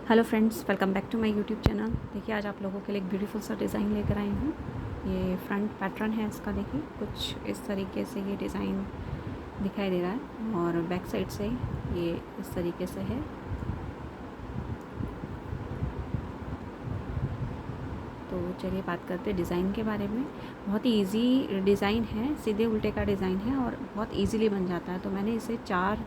Hello friends, welcome back to my YouTube channel. देखिए आज आप लोगों के लिए एक ब्यूटीफुल सा डिज़ाइन लेकर आई हूँ। ये फ्रंट पैटर्न है इसका। देखिए कुछ इस तरीके से ये डिज़ाइन दिखाई दे रहा है और बैक साइड से ये इस तरीके से है। तो चलिए बात करते हैं डिज़ाइन के बारे में। बहुत ही इजी डिज़ाइन है, सीधे उल्टे का डिज़ाइन है और बहुत इजीली बन जाता है। तो मैंने इसे 4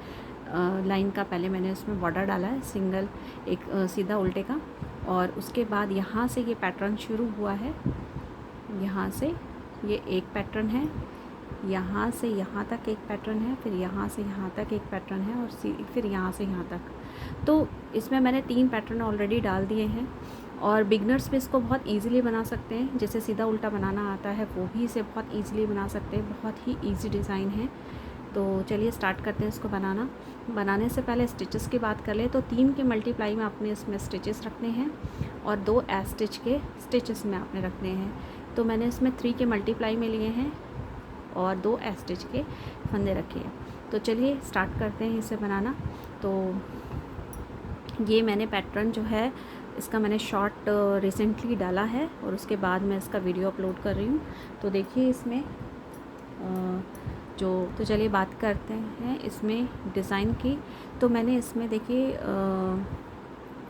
लाइन का पहले मैंने उसमें बॉर्डर डाला है, सिंगल एक सीधा उल्टे का। और उसके बाद यहाँ से ये पैटर्न शुरू हुआ है, यहाँ से ये एक पैटर्न है, यहाँ से यहाँ तक एक पैटर्न है, फिर यहाँ से यहाँ तक एक पैटर्न है और फिर यहाँ से यहाँ तक। तो इसमें मैंने 3 पैटर्न ऑलरेडी डाल दिए हैं और बिगनर्स भी इसको बहुत इजीली बना सकते हैं। जैसे सीधा उल्टा बनाना आता है वो भी इसे बहुत इजीली बना सकते हैं। बहुत ही इजी डिज़ाइन है। तो चलिए स्टार्ट करते हैं इसको बनाना। बनाने से पहले स्टिचेस की बात कर ले तो 3 के मल्टीप्लाई में आपने इसमें स्टिचेस रखने हैं और 2 स्टिच के स्टिचेस में आपने रखने हैं। तो मैंने इसमें 3 के मल्टीप्लाई में लिए हैं और 2 स्टिच के फंदे रखे हैं। तो चलिए स्टार्ट करते हैं इसे बनाना। तो ये मैंने पैटर्न जो है इसका मैंने शॉर्ट रिसेंटली डाला है और उसके बाद मैं इसका वीडियो अपलोड कर रही हूँ। तो देखिए इसमें तो चलिए बात करते हैं इसमें डिज़ाइन की। तो मैंने इसमें देखिए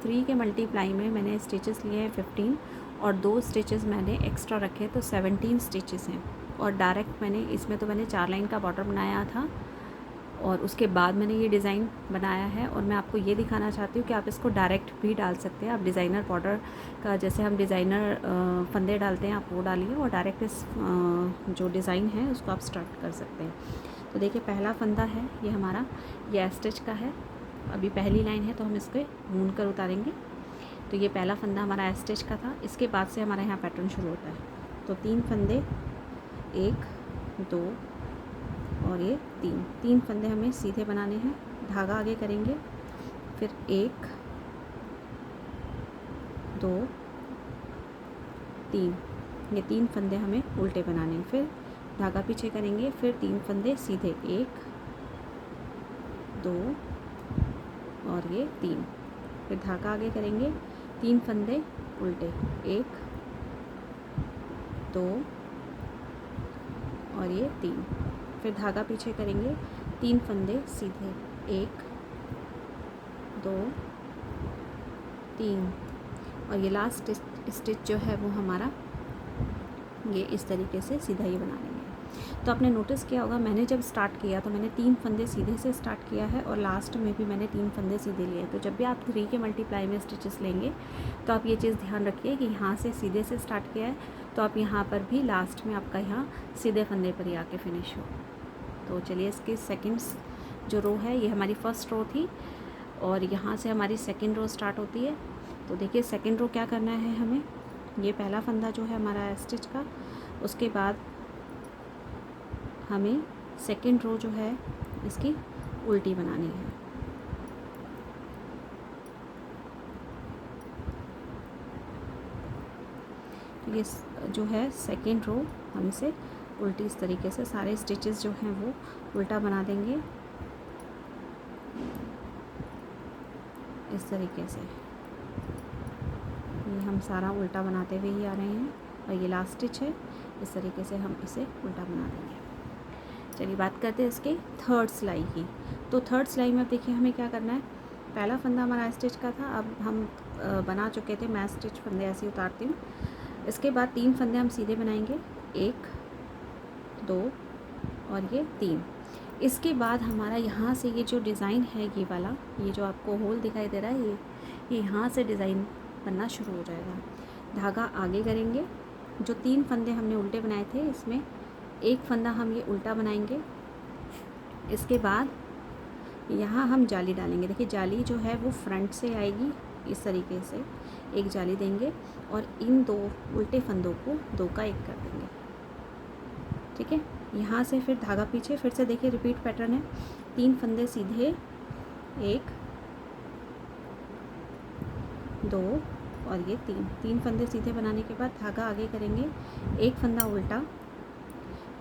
3 के मल्टीप्लाई में मैंने स्टिचेस लिए हैं 15 और 2 स्टिचेस मैंने एक्स्ट्रा रखे तो 17 स्टिचेस हैं। और डायरेक्ट मैंने इसमें तो मैंने 4 लाइन का बॉर्डर बनाया था और उसके बाद मैंने ये डिज़ाइन बनाया है। और मैं आपको ये दिखाना चाहती हूँ कि आप इसको डायरेक्ट भी डाल सकते हैं। आप डिज़ाइनर बॉर्डर का जैसे हम डिज़ाइनर फंदे डालते हैं, आप वो डालिए और डायरेक्ट इस जो डिज़ाइन है उसको आप स्टार्ट कर सकते हैं। तो देखिए पहला फंदा है ये हमारा, ये स्टिच का है। अभी पहली लाइन है तो हम इसको मून कर उतारेंगे। तो ये पहला फंदा हमारा स्टिच का था। इसके बाद से हमारा यहाँ पैटर्न शुरू होता है। तो 3 फंदे, 1 2 और ये 3 फंदे हमें सीधे बनाने हैं। धागा आगे करेंगे, फिर 1 2 3, ये 3 फंदे हमें उल्टे बनाने हैं। फिर धागा पीछे करेंगे, फिर 3 फंदे सीधे, 1 2 और ये 3। फिर धागा आगे करेंगे, 3 फंदे उल्टे, 1 2 और ये 3। फिर धागा पीछे करेंगे, 3 फंदे सीधे, 1 2 3 और ये लास्ट स्टिच जो है वो हमारा ये इस तरीके से सीधा ही बना लेंगे। तो आपने नोटिस किया होगा मैंने जब स्टार्ट किया तो मैंने 3 फंदे सीधे से स्टार्ट किया है और लास्ट में भी मैंने 3 फंदे सीधे लिए। तो जब भी आप 3 के मल्टीप्लाई में स्टिचेस लेंगे तो आप ये चीज़ ध्यान रखिए कि यहाँ से सीधे से स्टार्ट किया है तो आप यहाँ पर भी लास्ट में आपका यहाँ सीधे फंदे पर ही आके फिनिश हो। तो चलिए इसकी सेकेंड जो रो है ये हमारी फर्स्ट रो थी और यहाँ से हमारी सेकेंड रो स्टार्ट होती है। तो देखिए सेकेंड रो क्या करना है हमें, ये पहला फंदा जो है हमारा स्टिच का, उसके बाद हमें सेकेंड रो जो है इसकी उल्टी बनानी है। तो ये जो है सेकेंड रो हम इसे उल्टी इस तरीके से सारे स्टिचेस जो हैं वो उल्टा बना देंगे इस तरीके से। ये हम सारा उल्टा बनाते हुए ही आ रहे हैं और ये लास्ट स्टिच है, इस तरीके से हम इसे उल्टा बना देंगे। चलिए बात करते हैं इसके थर्ड सिलाई की। तो थर्ड सिलाई में अब देखिए हमें क्या करना है। पहला फंदा हमारा स्टिच का था, अब हम बना चुके थे। मैं स्टिच फंदे ऐसे ही उतारती हूँ। इसके बाद 3 फंदे हम सीधे बनाएंगे, 1 2 और ये 3। इसके बाद हमारा यहाँ से ये जो डिज़ाइन है ये वाला, ये जो आपको होल दिखाई दे रहा है ये यहाँ से डिज़ाइन बनना शुरू हो जाएगा। धागा आगे करेंगे, जो 3 फंदे हमने उल्टे बनाए थे इसमें एक फंदा हम ये उल्टा बनाएंगे। इसके बाद यहाँ हम जाली डालेंगे। देखिए जाली जो है वो फ्रंट से आएगी, इस तरीके से एक जाली देंगे और इन 2 उल्टे फंदों को 2 का 1 कर देंगे। ठीक है, यहाँ से फिर धागा पीछे, फिर से देखिए रिपीट पैटर्न है। 3 फंदे सीधे, 1 2 और ये 3 फंदे सीधे बनाने के बाद धागा आगे करेंगे, एक फंदा उल्टा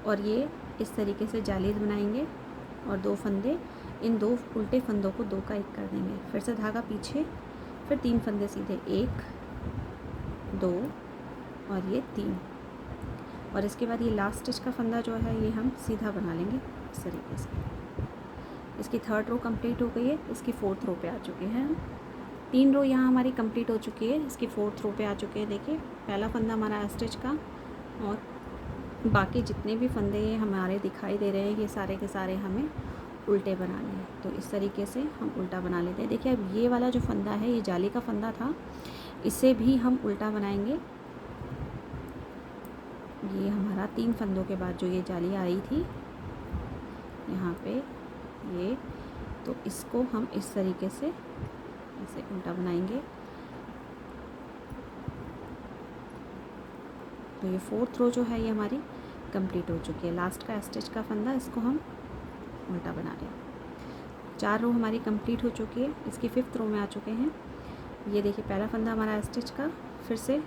और ये इस तरीके से जाली बनाएंगे और 2 फंदे, इन 2 उल्टे फंदों को 2 का 1 कर देंगे। फिर से धागा पीछे, फिर 3 फंदे सीधे, 1 2 और ये 3। और इसके बाद ये लास्ट स्टिच का फंदा जो है ये हम सीधा बना लेंगे इस तरीके से। इसकी 3rd रो कंप्लीट हो गई है, इसकी 4th रो पे आ चुके हैं हम। 3 रो यहाँ हमारी कंप्लीट हो चुकी है, इसकी 4th रो पे आ चुके हैं। देखिए पहला फंदा हमारा स्टिच का, और बाकी जितने भी फंदे ये हमारे दिखाई दे रहे हैं ये सारे के सारे हमें उल्टे बनाने हैं। तो इस तरीके से हम उल्टा बना लेते हैं। देखिए अब ये वाला जो फंदा है ये जाली का फंदा था, इसे भी हम उल्टा बनाएंगे। ये हमारा 3 फंदों के बाद जो ये जाली आ रही थी यहाँ पे ये, तो इसको हम इस तरीके से इसे उल्टा बनाएंगे। तो ये 4th रो जो है ये हमारी कंप्लीट हो चुकी है। लास्ट का स्टिच का फंदा, इसको हम उल्टा बना रहे हैं। 4 रो हमारी कंप्लीट हो चुकी है, इसकी 5th रो में आ चुके हैं। ये देखिए पहला फंदा हमारा स्टिच का, फिर से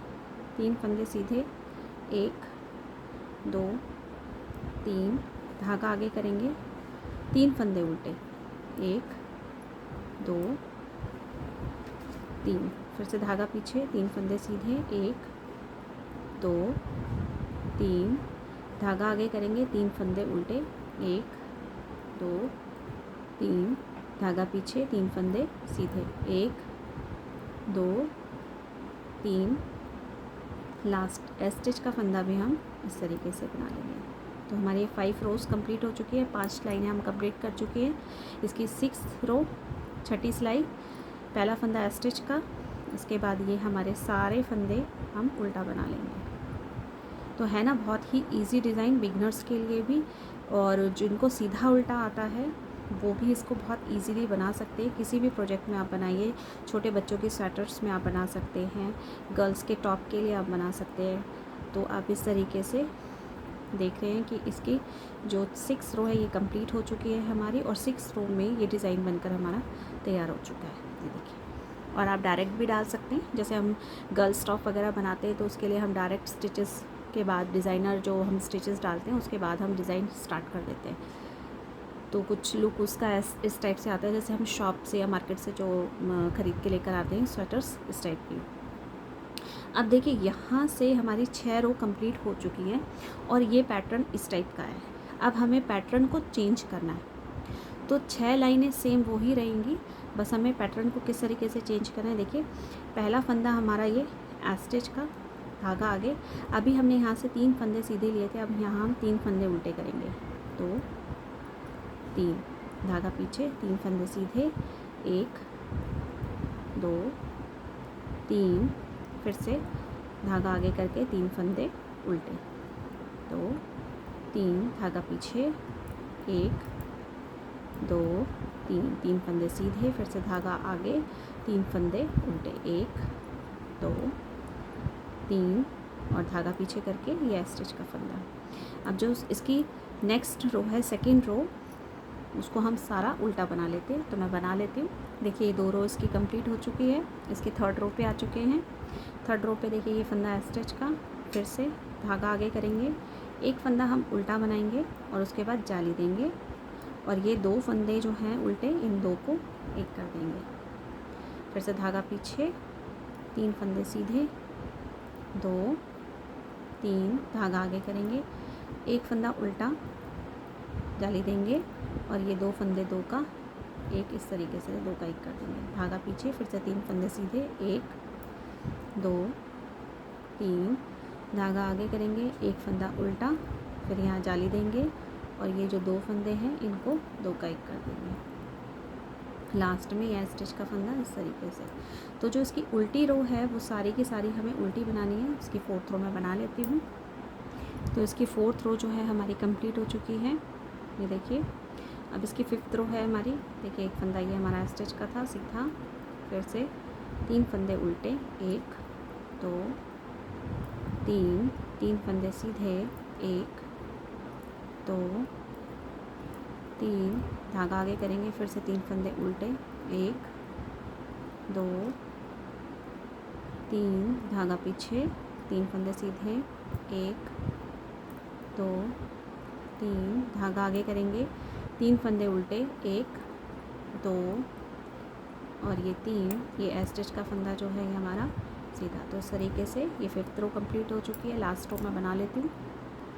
3 फंदे सीधे, 1 2 3, धागा आगे करेंगे, 3 फंदे उल्टे, 1 2 3, फिर से धागा पीछे, 3 फंदे सीधे, 1 2 3, धागा आगे करेंगे, 3 फंदे उल्टे, 1 2 3, धागा पीछे, 3 फंदे सीधे, 1 2 3, लास्ट स्टिच का फंदा भी हम इस तरीके से बना लेंगे। तो हमारी 5 रोज़ कंप्लीट हो चुकी है, 5 लाइनें हम कंप्लीट कर चुके हैं। इसकी 6th रो, 6ठी सिलाई, पहला फंदा स्टिच का, इसके बाद ये हमारे सारे फंदे हम उल्टा बना लेंगे। तो है ना बहुत ही इजी डिज़ाइन बिगनर्स के लिए भी, और जिनको सीधा उल्टा आता है वो भी इसको बहुत इजीली बना सकते हैं। किसी भी प्रोजेक्ट में आप बनाइए, छोटे बच्चों की स्वेटर्स में आप बना सकते हैं, गर्ल्स के टॉप के लिए आप बना सकते हैं। तो आप इस तरीके से देख रहे हैं कि इसकी जो 6 रो है ये कंप्लीट हो चुकी है हमारी, और 6 रो में ये डिज़ाइन बनकर हमारा तैयार हो चुका है। ये देखिए, और आप डायरेक्ट भी डाल सकते हैं, जैसे हम गर्ल्स टॉप वगैरह बनाते हैं तो उसके लिए हम डायरेक्ट स्टिचेस के बाद, डिज़ाइनर जो हम स्टिचेस डालते हैं उसके बाद हम डिज़ाइन स्टार्ट कर देते हैं। तो कुछ लुक उसका इस टाइप से आता है, जैसे हम शॉप से या मार्केट से जो ख़रीद के लेकर आते हैं स्वेटर्स, इस टाइप की। अब देखिए यहाँ से हमारी 6 रो कंप्लीट हो चुकी है, और ये पैटर्न इस टाइप का है। अब हमें पैटर्न को चेंज करना है। तो 6 लाइनें सेम वो ही रहेंगी, बस हमें पैटर्न को किस तरीके से चेंज करना है। देखिए पहला फंदा हमारा ये स्टिच का, धागा आगे, अभी हमने यहाँ से 3 फंदे सीधे लिए थे, अब यहाँ हम 3 फंदे उल्टे करेंगे। 2 3, धागा पीछे, 3 फंदे सीधे, 1 2 3, फिर से धागा आगे करके 3 फंदे उल्टे, 2 3, धागा पीछे, 1 2 3, 3 फंदे सीधे, फिर से धागा आगे, 3 फंदे उल्टे, 1 2 3, और धागा पीछे करके ये स्टिच का फंदा। अब जो इसकी नेक्स्ट रो है, 2nd रो, उसको हम सारा उल्टा बना लेते हैं। तो मैं बना लेती हूँ। देखिए ये 2 रो इसकी कंप्लीट हो चुकी है, इसके 3rd रो पे आ चुके हैं। 3rd रो पे देखिए ये फंदा स्टिच का, फिर से धागा आगे करेंगे, एक फंदा हम उल्टा बनाएंगे और उसके बाद जाली देंगे, और ये 2 फंदे जो हैं उल्टे, इन 2 को एक कर देंगे। फिर से धागा पीछे, 3 फंदे सीधे, 2 3, धागा आगे करेंगे, एक फंदा उल्टा, जाली देंगे, और ये 2 फंदे 2 का एक, इस तरीके से 2 का 1 कर देंगे। धागा पीछे, फिर से 3 फंदे सीधे, 1 2 3, धागा आगे करेंगे, एक फंदा उल्टा, फिर यहाँ जाली देंगे, और ये जो 2 फंदे हैं इनको 2 का 1 कर देंगे। लास्ट में यह स्टिच का फंदा इस तरीके से। तो जो इसकी उल्टी रो है वो सारी की सारी हमें उल्टी बनानी है। इसकी 4th रो मैं बना लेती हूँ। तो इसकी 4th रो जो है हमारी कंप्लीट हो चुकी है, ये देखिए। अब इसकी 5th रो है हमारी, देखिए एक फंदा ये हमारा स्टिच का था सीधा, फिर से 3 फंदे उल्टे, 1 2 3, 3 फंदे सीधे, 1 2 3, धागा आगे करेंगे, फिर से 3 फंदे उल्टे, 1 2 3, धागा पीछे, 3 फंदे सीधे, 1 2 3, धागा आगे करेंगे, 3 फंदे उल्टे, 1 2 और ये 3, ये एस स्टिच का फंदा जो है ये हमारा सीधा। तो इस तरीके से ये 5th रो कंप्लीट हो चुकी है। लास्ट रो मैं बना लेती हूँ।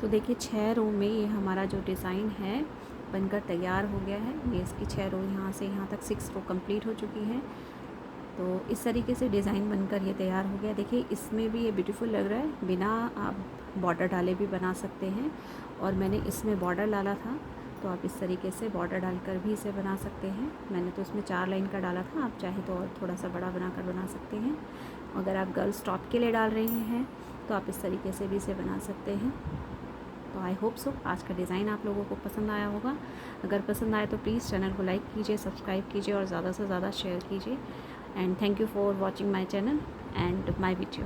तो देखिए 6 रो में ये हमारा जो डिज़ाइन है बनकर तैयार हो गया है। ये इसकी 6 रो यहाँ से यहाँ तक 6 रो कंप्लीट हो चुकी है। तो इस तरीके से डिज़ाइन बनकर ये तैयार हो गया। देखिए इसमें भी ये ब्यूटीफुल लग रहा है, बिना आप बॉर्डर डाले भी बना सकते हैं। और मैंने इसमें बॉर्डर डाला था, तो आप इस तरीके से बॉर्डर डालकर भी इसे बना सकते हैं। मैंने तो इसमें 4 लाइन का डाला था, आप चाहे तो और थोड़ा सा बड़ा बनाकर बना सकते हैं। अगर आप गर्ल्स टॉप के लिए डाल रहे हैं तो आप इस तरीके से भी इसे बना सकते हैं। तो आई होप सो आज का डिज़ाइन आप लोगों को पसंद आया होगा। अगर पसंद आए तो प्लीज़ चैनल को लाइक कीजिए, सब्सक्राइब कीजिए और ज़्यादा से ज़्यादा शेयर कीजिए। And thank you for watching my channel and my video.